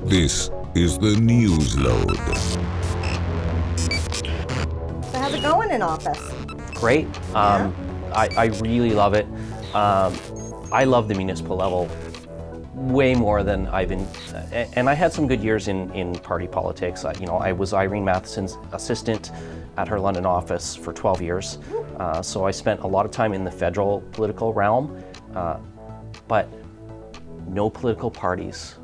This is the Newsload. So how's it going in office? Great. I really love it. I love the municipal level way more than I've been, and I had some good years in party politics. I was Irene Matheson's assistant at her London office for 12 years. So I spent a lot of time in the federal political realm, but no political parties,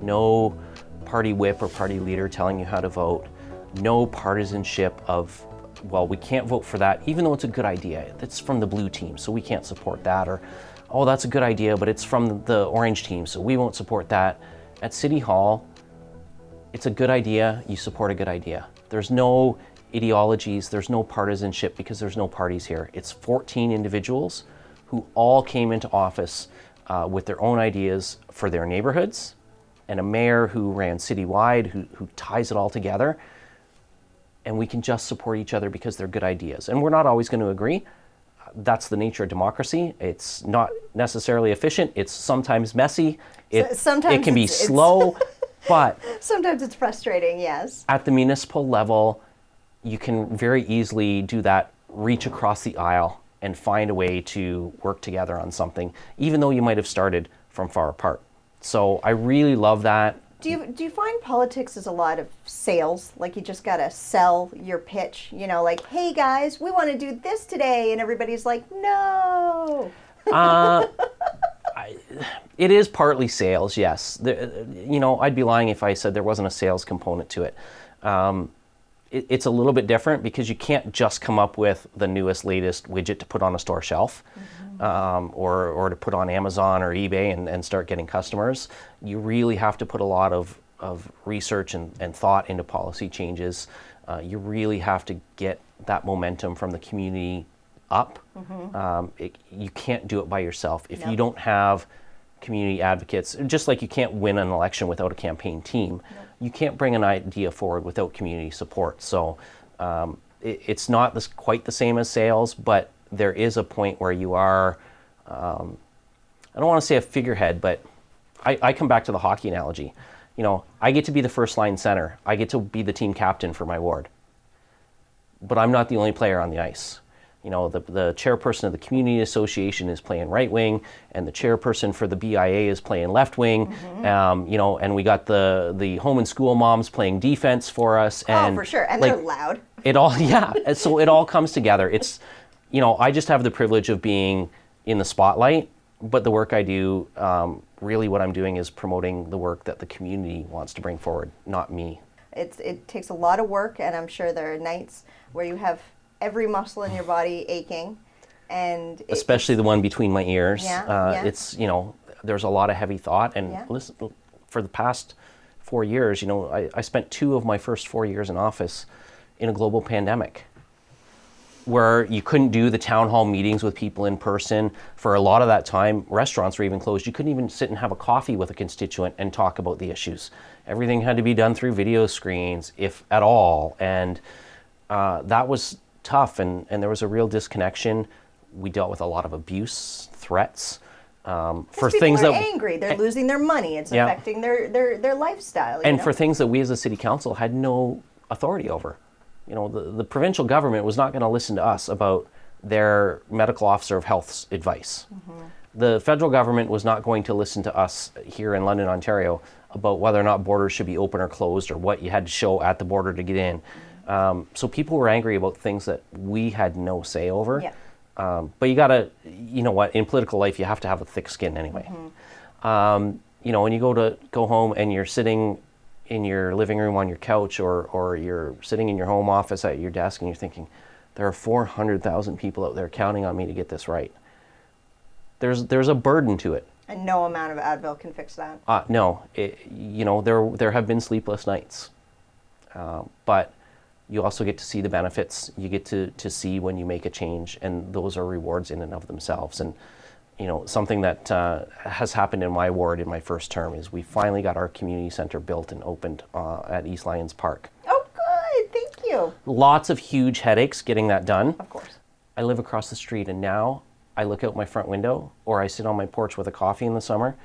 no party whip or party leader telling you how to vote, no partisanship of, well, we can't vote for that, even though it's a good idea. It's from the blue team, so we can't support that. Or, oh, that's a good idea, but it's from the orange team, so we won't support that. At City Hall, it's a good idea, you support a good idea. There's no ideologies, there's no partisanship because there's no parties here. It's 14 individuals who all came into office with their own ideas for their neighborhoods, and a mayor who ran citywide, who ties it all together. And we can just support each other because they're good ideas. And we're not always going to agree. That's the nature of democracy. It's not necessarily efficient. It's sometimes messy. Sometimes it can be slow, but sometimes it's frustrating, yes. At the municipal level, you can very easily do that, reach across the aisle and find a way to work together on something, even though you might have started from far apart. So I really love that. Do you find politics is a lot of sales? Like you just got to sell your pitch, like, hey guys, we want to do this today. And everybody's like, no. It is partly sales, yes. I'd be lying if I said there wasn't a sales component to it. It's a little bit different because you can't just come up with the newest, latest widget to put on a store shelf. Or to put on Amazon or eBay and start getting customers. You really have to put a lot of research and thought into policy changes. You really have to get that momentum from the community up. You can't do it by yourself. If you don't have community advocates, just like you can't win an election without a campaign team, you can't bring an idea forward without community support. So it's not quite the same as sales, but there is a point where you are, I don't want to say a figurehead, but I come back to the hockey analogy. I get to be the first line center. I get to be the team captain for my ward. But I'm not the only player on the ice. The chairperson of the community association is playing right wing, and the chairperson for the BIA is playing left wing. And we got the home and school moms playing defense for us. And for sure, and they're loud. It all, yeah. So it all comes together. It's, I just have the privilege of being in the spotlight, but the work I do, really what I'm doing is promoting the work that the community wants to bring forward, not me. It takes a lot of work, and I'm sure there are nights where you have every muscle in your body aching, and especially the one between my ears. It's, there's a lot of heavy thought, and listen, for the past 4 years, I spent 2 of my first 4 years in office in a global pandemic, where you couldn't do the town hall meetings with people in person. For a lot of that time, restaurants were even closed. You couldn't even sit and have a coffee with a constituent and talk about the issues. Everything had to be done through video screens, if at all. And that was tough, and there was a real disconnection. We dealt with a lot of abuse, threats. For things that angry, they're losing their money. It's affecting their lifestyle. And for things that we as a city council had no authority over. The provincial government was not going to listen to us about their medical officer of health's advice. The federal government was not going to listen to us here in London, Ontario, about whether or not borders should be open or closed or what you had to show at the border to get in. So people were angry about things that we had no say over. But you gotta, in political life, you have to have a thick skin anyway. When you go home and you're sitting in your living room on your couch, or you're sitting in your home office at your desk and you're thinking, there are 400,000 people out there counting on me to get this right. There's a burden to it. And no amount of Advil can fix that. No, there have been sleepless nights, but you also get to see the benefits. You get to see when you make a change, and those are rewards in and of themselves. And something that has happened in my ward in my first term is we finally got our community center built and opened at East Lyons Park. Oh, good. Thank you. Lots of huge headaches getting that done. Of course. I live across the street, and now I look out my front window, or I sit on my porch with a coffee in the summer,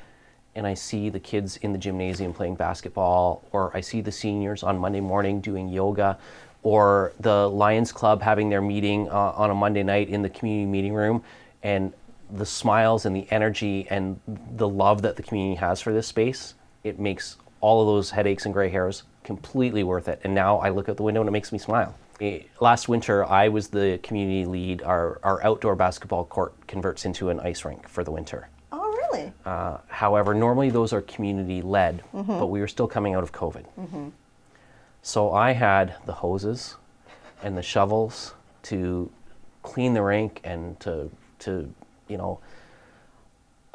and I see the kids in the gymnasium playing basketball, or I see the seniors on Monday morning doing yoga, or the Lions Club having their meeting on a Monday night in the community meeting room, and the smiles and the energy and the love that the community has for this space, it makes all of those headaches and gray hairs completely worth it. And now I look out the window and it makes me smile. Last winter, I was the community lead. Our outdoor basketball court converts into an ice rink for the winter. Oh, really? However, normally those are community-led, but we were still coming out of COVID. So I had the hoses and the shovels to clean the rink and to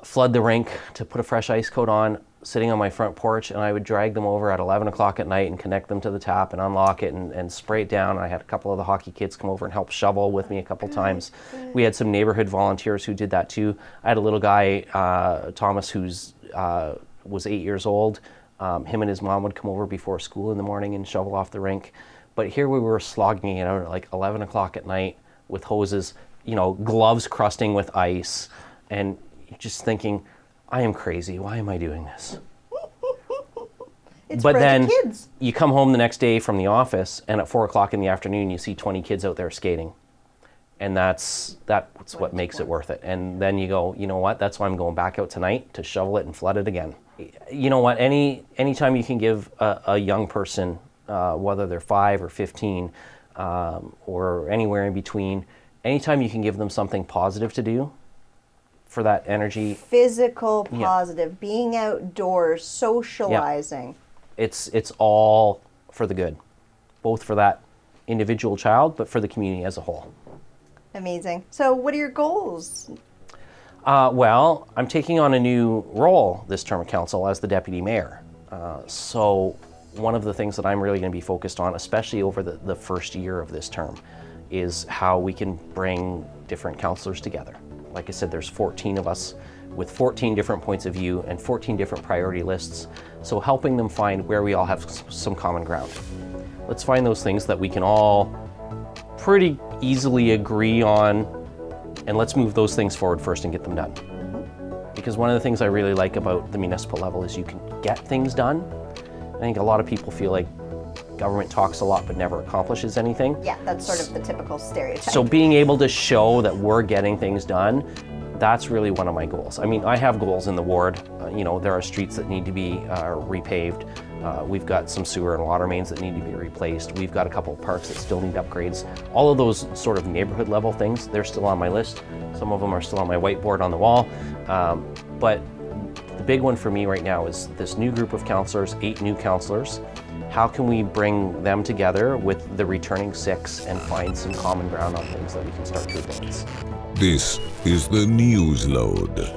flood the rink, to put a fresh ice coat on, sitting on my front porch, and I would drag them over at 11 o'clock at night and connect them to the tap and unlock it and spray it down. I had a couple of the hockey kids come over and help shovel with me a couple times. We had some neighborhood volunteers who did that too. I had a little guy, Thomas, who's was 8 years old. Him and his mom would come over before school in the morning and shovel off the rink. But here we were slogging it out at like 11 o'clock at night with hoses, gloves crusting with ice, and just thinking, I am crazy. Why am I doing this? It's but for then the kids. You come home the next day from the office, and at 4 o'clock in the afternoon, you see 20 kids out there skating. And that's what makes it worth it. And then you go, you know what? That's why I'm going back out tonight to shovel it and flood it again. You know what? Anytime you can give a young person, whether they're 5 or 15, or anywhere in between, anytime you can give them something positive to do for that energy. Physical positive, being outdoors, socializing. It's all for the good, both for that individual child, but for the community as a whole. Amazing. So what are your goals? Well, I'm taking on a new role this term of council as the deputy mayor. So one of the things that I'm really going to be focused on, especially over the first year of this term, is how we can bring different councillors together. Like I said, there's 14 of us with 14 different points of view and 14 different priority lists. So helping them find where we all have some common ground. Let's find those things that we can all pretty easily agree on, and let's move those things forward first and get them done. Because one of the things I really like about the municipal level is you can get things done. I think a lot of people feel like government talks a lot but never accomplishes anything. Yeah, that's sort of the typical stereotype. So being able to show that we're getting things done, that's really one of my goals. I mean, I have goals in the ward. There are streets that need to be repaved. We've got some sewer and water mains that need to be replaced. We've got a couple of parks that still need upgrades. All of those sort of neighborhood level things, they're still on my list. Some of them are still on my whiteboard on the wall. But the big one for me right now is this new group of councillors, 8 new councillors. How can we bring them together with the returning 6 and find some common ground on things that we can start to advance? This is the Newsload.